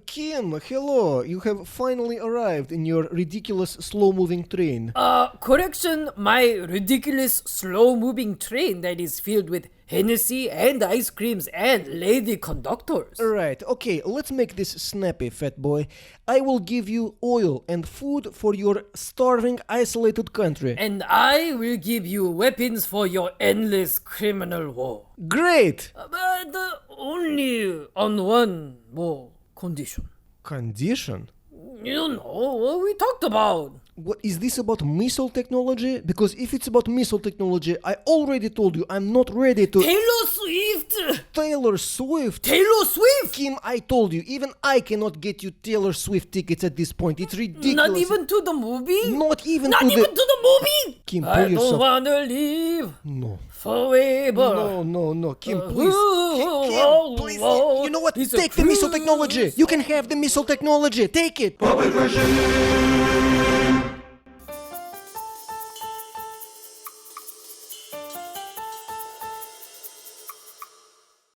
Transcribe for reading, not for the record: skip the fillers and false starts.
Kim, hello. You have finally arrived in your ridiculous slow-moving train. Correction, my ridiculous slow-moving train that is filled with Hennessy and ice creams and lady conductors. Right, okay, let's make this snappy, fat boy. I will give you oil and food for your starving, isolated country. And I will give you weapons for your endless criminal war. Great! But only on one more condition. Condition? You know what we talked about. What is this about missile technology? Because if it's about missile technology, I already told you I'm not ready to... Taylor Swift! Taylor Swift? Taylor Swift! Kim, I told you, even I cannot get you Taylor Swift tickets at this point. It's ridiculous. Not even to the movie? Not even Not to even the... to the movie? Kim, I pull don't yourself... wanna live No. forever. No. Kim, please. Kim, please. You know what? It's a Take the missile cruise. technology. You can have the missile technology. Take it. Public regime.